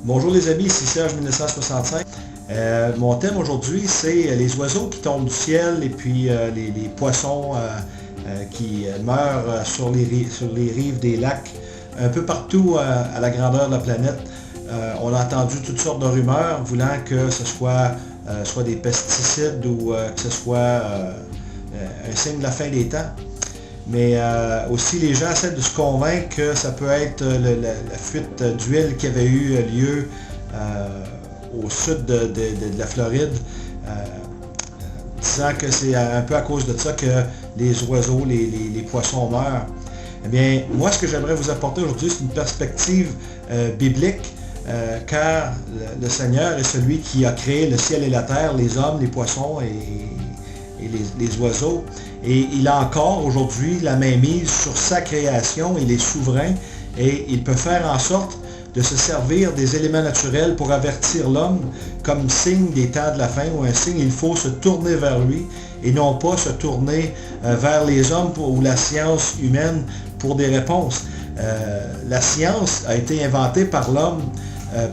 Bonjour les amis, ici Serge 1965. Mon thème aujourd'hui, c'est les oiseaux qui tombent du ciel et puis les poissons qui meurent sur les rives des lacs, un peu partout à la grandeur de la planète. On a entendu toutes sortes de rumeurs voulant que ce soit des pesticides ou que ce soit un signe de la fin des temps. Mais aussi les gens essaient de se convaincre que ça peut être la fuite d'huile qui avait eu lieu au sud de la Floride, disant que c'est un peu à cause de ça que les oiseaux, les poissons meurent. Eh bien, moi ce que j'aimerais vous apporter aujourd'hui, c'est une perspective biblique, car le Seigneur est celui qui a créé le ciel et la terre, les hommes, les poissons et les oiseaux. Et il a encore aujourd'hui la main mise sur sa création, il est souverain et il peut faire en sorte de se servir des éléments naturels pour avertir l'homme comme signe des temps de la fin ou un signe, il faut se tourner vers lui et non pas se tourner vers les hommes ou la science humaine pour des réponses. La science a été inventée par l'homme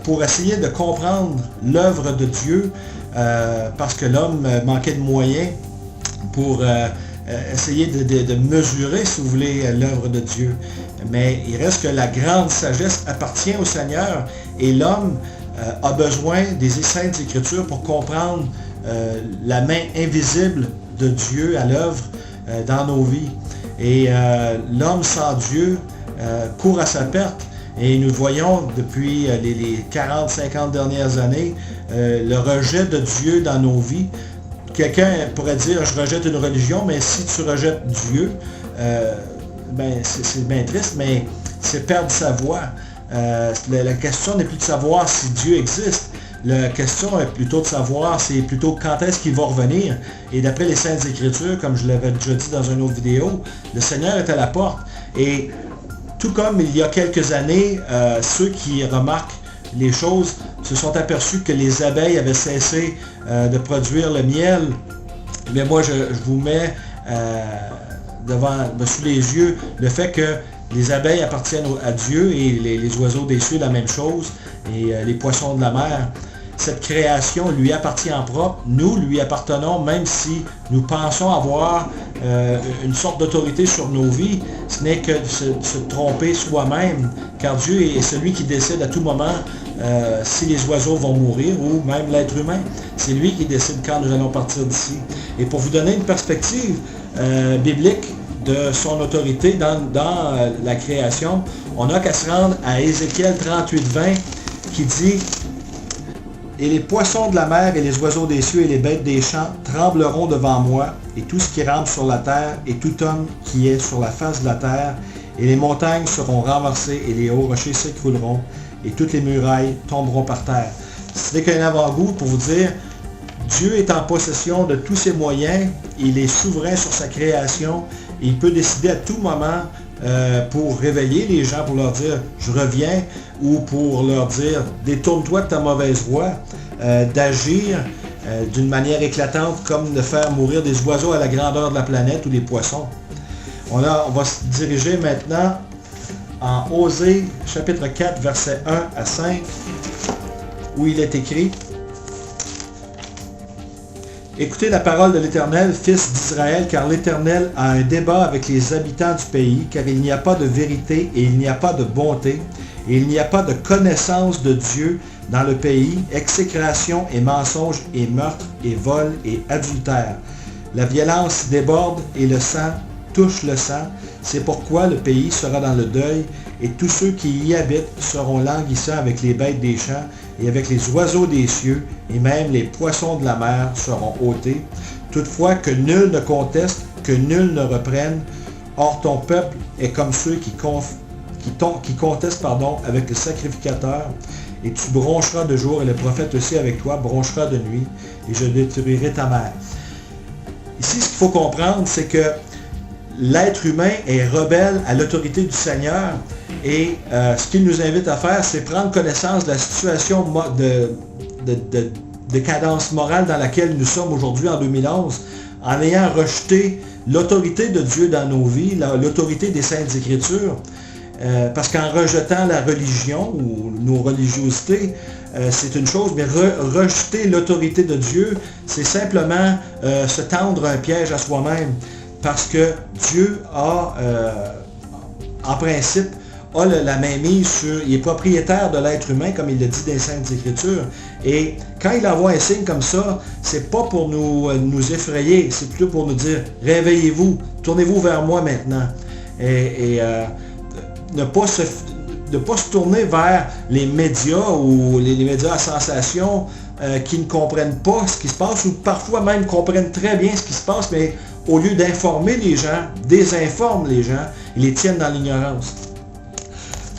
pour essayer de comprendre l'œuvre de Dieu parce que l'homme manquait de moyens pour essayer de mesurer, si vous voulez, l'œuvre de Dieu. Mais il reste que la grande sagesse appartient au Seigneur et l'homme a besoin des Saintes Écritures pour comprendre la main invisible de Dieu à l'œuvre dans nos vies. Et l'homme sans Dieu court à sa perte. Et nous voyons depuis les 40-50 dernières années le rejet de Dieu dans nos vies. Quelqu'un pourrait dire, je rejette une religion, mais si tu rejettes Dieu, c'est bien triste, mais c'est perdre sa voix. La question n'est plus de savoir si Dieu existe. La question est plutôt de savoir, c'est plutôt quand est-ce qu'il va revenir. Et d'après les Saintes Écritures, comme je l'avais déjà dit dans une autre vidéo, le Seigneur est à la porte. Et tout comme il y a quelques années, ceux qui remarquent les choses se sont aperçus que les abeilles avaient cessé de produire le miel. Mais moi, je vous mets sous les yeux le fait que les abeilles appartiennent à Dieu et les oiseaux des cieux, la même chose, et les poissons de la mer. Cette création lui appartient en propre, nous lui appartenons, même si nous pensons avoir une sorte d'autorité sur nos vies, ce n'est que de se tromper soi-même, car Dieu est celui qui décide à tout moment si les oiseaux vont mourir ou même l'être humain. C'est lui qui décide quand nous allons partir d'ici. Et pour vous donner une perspective biblique de son autorité dans la création, on n'a qu'à se rendre à Ézéchiel 38-20 qui dit « Et les poissons de la mer et les oiseaux des cieux et les bêtes des champs trembleront devant moi, et tout ce qui rampe sur la terre, et tout homme qui est sur la face de la terre, et les montagnes seront renversées, et les hauts rochers s'écrouleront, et toutes les murailles tomberont par terre. » Ce n'est qu'un avant-goût pour vous dire, Dieu est en possession de tous ses moyens, il est souverain sur sa création, il peut décider à tout moment pour réveiller les gens, pour leur dire « je reviens » ou pour leur dire « détourne-toi de ta mauvaise voie », d'agir d'une manière éclatante comme de faire mourir des oiseaux à la grandeur de la planète ou des poissons. On va se diriger maintenant en Osée chapitre 4 versets 1 à 5 où il est écrit « Écoutez la parole de l'Éternel, fils d'Israël, car l'Éternel a un débat avec les habitants du pays, car il n'y a pas de vérité et il n'y a pas de bonté, et il n'y a pas de connaissance de Dieu dans le pays, exécration et mensonge et meurtre et vol et adultère. La violence déborde et le sang touche le sang, c'est pourquoi le pays sera dans le deuil, et tous ceux qui y habitent seront languissants avec les bêtes des champs et avec les oiseaux des cieux, et même les poissons de la mer seront ôtés. Toutefois que nul ne conteste, que nul ne reprenne. Or ton peuple est comme ceux qui contestent avec le sacrificateur, et tu broncheras de jour, et le prophète aussi avec toi bronchera de nuit, et je détruirai ta mère. Ici, ce qu'il faut comprendre, c'est que l'être humain est rebelle à l'autorité du Seigneur et ce qu'il nous invite à faire, c'est prendre connaissance de la situation de décadence morale dans laquelle nous sommes aujourd'hui en 2011, en ayant rejeté l'autorité de Dieu dans nos vies, l'autorité des Saintes Écritures. parce qu'en rejetant la religion ou nos religiosités, c'est une chose, mais rejeter l'autorité de Dieu, c'est simplement se tendre un piège à soi-même, parce que Dieu a, en principe, a la mainmise sur, il est propriétaire de l'être humain, comme il le dit dans les Saintes Écritures. Et quand il envoie un signe comme ça, c'est pas pour nous effrayer, c'est plutôt pour nous dire, réveillez-vous, tournez-vous vers moi maintenant. Et ne pas se tourner vers les médias ou les médias à sensation qui ne comprennent pas ce qui se passe, ou parfois même comprennent très bien ce qui se passe, mais au lieu d'informer les gens, désinforment les gens, ils les tiennent dans l'ignorance.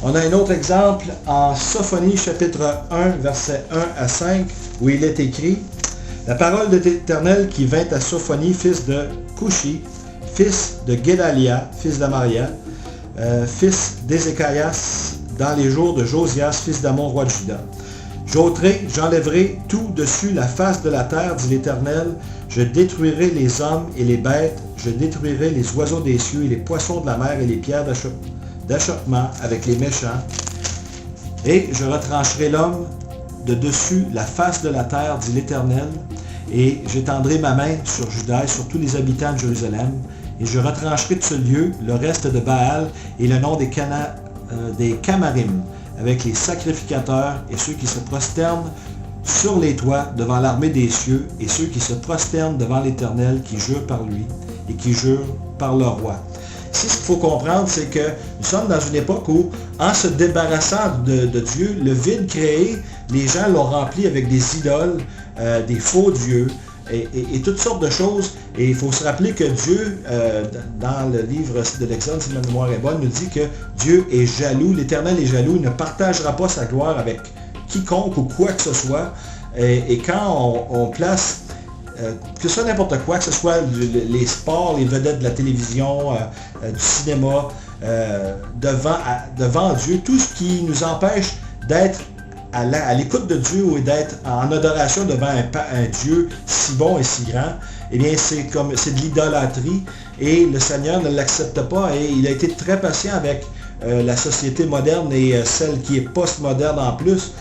On a un autre exemple en Sophonie chapitre 1, versets 1 à 5, où il est écrit « La parole de l'Éternel qui vint à Sophonie, fils de Coushi, fils de Guédalia, fils d'Amaria, fils d'Ézéchias, dans les jours de Josias, fils d'Amon, roi de Juda. J'enlèverai tout dessus la face de la terre, dit l'Éternel. Je détruirai les hommes et les bêtes, je détruirai les oiseaux des cieux et les poissons de la mer et les pierres d'achoppement avec les méchants. Et je retrancherai l'homme de dessus la face de la terre, dit l'Éternel, et j'étendrai ma main sur Juda et sur tous les habitants de Jérusalem, et je retrancherai de ce lieu le reste de Baal et le nom des Camarim, avec les sacrificateurs et ceux qui se prosternent sur les toits devant l'armée des cieux, et ceux qui se prosternent devant l'Éternel, qui jure par lui et qui jure par le roi. Ici, ce qu'il faut comprendre, c'est que nous sommes dans une époque où, en se débarrassant de Dieu, le vide créé, les gens l'ont rempli avec des idoles, des faux dieux, et toutes sortes de choses. Et il faut se rappeler que Dieu, dans le livre de l'Exode, si ma mémoire est bonne, nous dit que Dieu est jaloux, l'Éternel est jaloux, il ne partagera pas sa gloire avec quiconque ou quoi que ce soit. Et quand on place, que ce soit n'importe quoi, que ce soit les sports, les vedettes de la télévision, du cinéma, devant Dieu, tout ce qui nous empêche d'être à l'écoute de Dieu ou d'être en adoration devant un Dieu si bon et si grand, eh bien c'est de l'idolâtrie, et le Seigneur ne l'accepte pas, et il a été très patient avec la société moderne et celle qui est post-moderne en plus.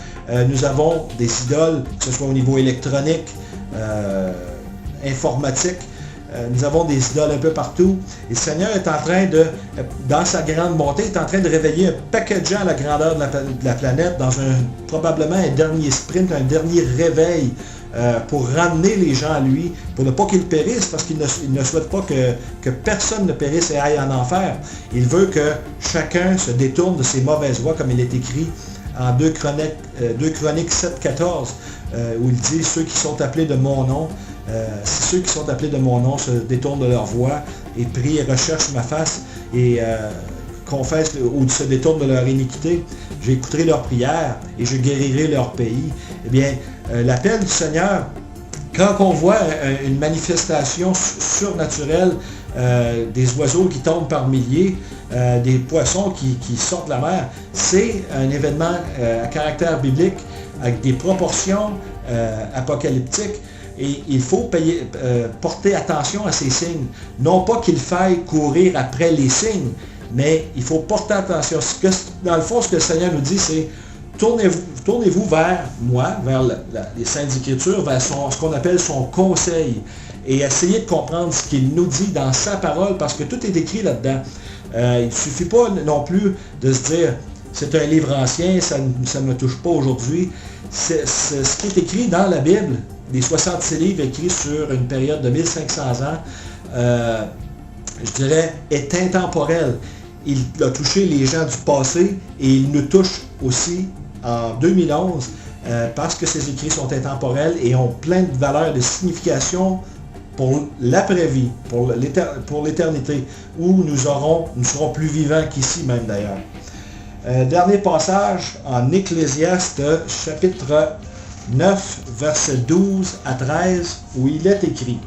Nous avons des idoles, que ce soit au niveau électronique, informatique, nous avons des idoles un peu partout. Et le Seigneur est en train de, dans sa grande montée, est en train de réveiller un paquet de gens à la grandeur de la planète dans probablement un dernier sprint, un dernier réveil pour ramener les gens à lui, pour ne pas qu'ils périssent, parce qu'il ne souhaite pas que personne ne périsse et aille en enfer. Il veut que chacun se détourne de ses mauvaises voies, comme il est écrit en 2 Chroniques 7,14, où il dit « Ceux qui sont appelés de mon nom, si ceux qui sont appelés de mon nom se détournent de leur voie et prient et recherchent ma face et confessent ou se détournent de leur iniquité, j'écouterai leurs prières et je guérirai leur pays. » Eh bien, l'appel du Seigneur, quand on voit une manifestation surnaturelle, des oiseaux qui tombent par milliers, des poissons qui sortent de la mer, c'est un événement à caractère biblique avec des proportions apocalyptiques. Et il faut porter attention à ces signes. Non pas qu'il faille courir après les signes, mais il faut porter attention. Dans le fond, ce que le Seigneur nous dit, c'est tournez-vous vers moi, vers les Saintes Écritures, vers ce qu'on appelle son conseil, et essayez de comprendre ce qu'il nous dit dans sa parole, parce que tout est écrit là-dedans. Il ne suffit pas non plus de se dire c'est un livre ancien, ça ne me touche pas aujourd'hui. Ce qui est écrit dans la Bible, les 66 livres écrits sur une période de 1500 ans, je dirais, est intemporel. Il a touché les gens du passé et il nous touche aussi en 2011 parce que ces écrits sont intemporels et ont plein de valeurs, de signification pour l'après-vie, pour l'éternité, où nous serons plus vivants qu'ici même d'ailleurs. Dernier passage en Ecclésiaste, chapitre 9, versets 12 à 13, où il est écrit,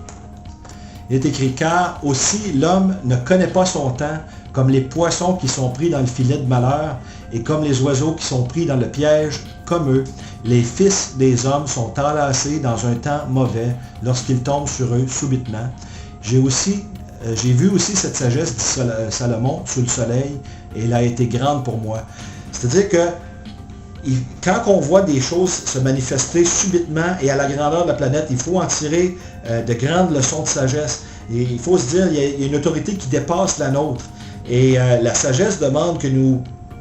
car aussi l'homme ne connaît pas son temps, comme les poissons qui sont pris dans le filet de malheur, et comme les oiseaux qui sont pris dans le piège, comme eux, les fils des hommes sont enlacés dans un temps mauvais, lorsqu'ils tombent sur eux subitement. J'ai aussi j'ai vu aussi cette sagesse, dit Salomon, sous le soleil, et elle a été grande pour moi. C'est-à-dire que quand on voit des choses se manifester subitement et à la grandeur de la planète, il faut en tirer de grandes leçons de sagesse. Et il faut se dire, il y a une autorité qui dépasse la nôtre. Et la sagesse demande que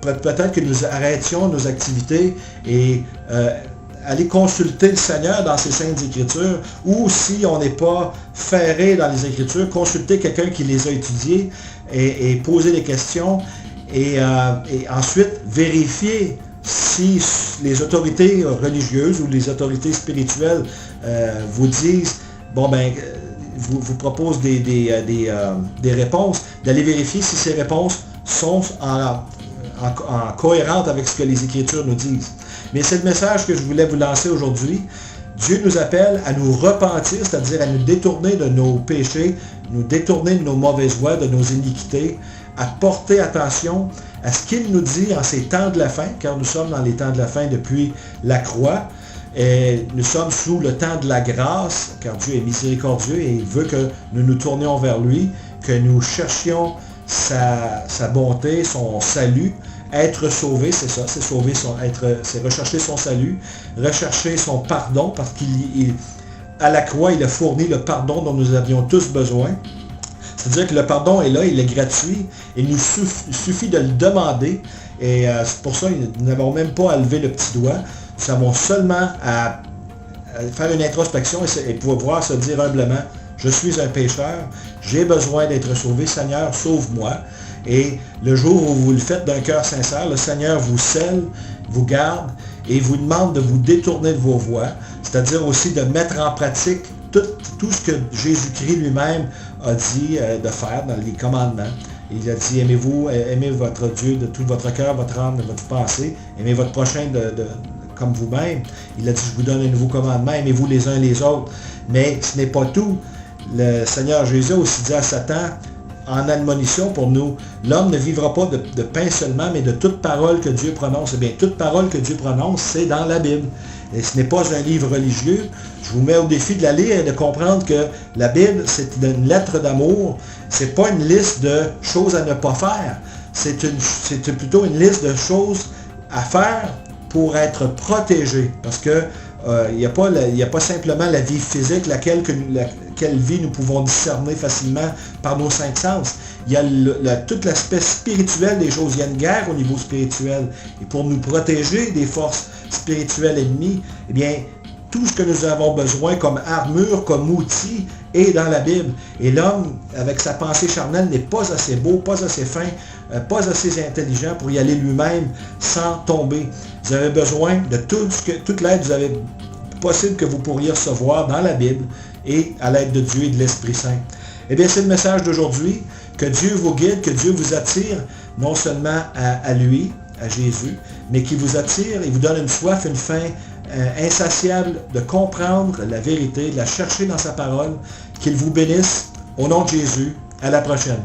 peut-être que nous arrêtions nos activités et aller consulter le Seigneur dans ses saintes Écritures, ou si on n'est pas ferré dans les Écritures, consulter quelqu'un qui les a étudiées et poser des questions et ensuite vérifier si les autorités religieuses ou les autorités spirituelles vous disent, vous proposent des réponses, d'aller vérifier si ces réponses sont en cohérente avec ce que les Écritures nous disent. Mais c'est le message que je voulais vous lancer aujourd'hui. Dieu nous appelle à nous repentir, c'est-à-dire à nous détourner de nos péchés, nous détourner de nos mauvaises voies, de nos iniquités, à porter attention à ce qu'il nous dit en ces temps de la fin, car nous sommes dans les temps de la fin depuis la croix, et nous sommes sous le temps de la grâce, car Dieu est miséricordieux et il veut que nous nous tournions vers lui, que nous cherchions sa bonté, son salut. Être sauvé, c'est ça, c'est sauver c'est rechercher son salut, rechercher son pardon, parce qu'à la croix, il a fourni le pardon dont nous avions tous besoin. C'est-à-dire que le pardon est là, il est gratuit, il nous suffit de le demander, et c'est pour ça que nous n'avons même pas à lever le petit doigt, nous avons seulement à faire une introspection et pouvoir se dire humblement, je suis un pécheur, j'ai besoin d'être sauvé, Seigneur, sauve-moi. Et le jour où vous le faites d'un cœur sincère, le Seigneur vous scelle, vous garde et vous demande de vous détourner de vos voies, c'est-à-dire aussi de mettre en pratique tout ce que Jésus-Christ lui-même a dit de faire dans les commandements. Il a dit, aimez votre Dieu de tout votre cœur, votre âme, de votre pensée, aimez votre prochain comme vous-même. Il a dit, je vous donne un nouveau commandement, aimez-vous les uns les autres. Mais ce n'est pas tout. Le Seigneur Jésus a aussi dit à Satan, en admonition pour nous, l'homme ne vivra pas de pain seulement, mais de toute parole que Dieu prononce. Eh bien, toute parole que Dieu prononce, c'est dans la Bible. Et ce n'est pas un livre religieux. Je vous mets au défi de la lire et de comprendre que la Bible, c'est une lettre d'amour. C'est pas une liste de choses à ne pas faire. C'est plutôt une liste de choses à faire pour être protégé. Parce que il n'y a pas simplement la vie physique, laquelle vie nous pouvons discerner facilement par nos cinq sens. Il y a tout l'aspect spirituel des choses. Il y a une guerre au niveau spirituel. Et pour nous protéger des forces spirituelles ennemies, eh bien, tout ce que nous avons besoin comme armure, comme outil, est dans la Bible. Et l'homme, avec sa pensée charnelle, n'est pas assez beau, pas assez fin, pas assez intelligent pour y aller lui-même sans tomber. Vous avez besoin de toute l'aide possible que vous pourriez recevoir dans la Bible et à l'aide de Dieu et de l'Esprit Saint. Eh bien, c'est le message d'aujourd'hui. Que Dieu vous guide, que Dieu vous attire non seulement à lui, à Jésus, mais qui vous attire et vous donne une soif, une faim insatiable de comprendre la vérité, de la chercher dans sa parole. Qu'il vous bénisse. Au nom de Jésus. À la prochaine.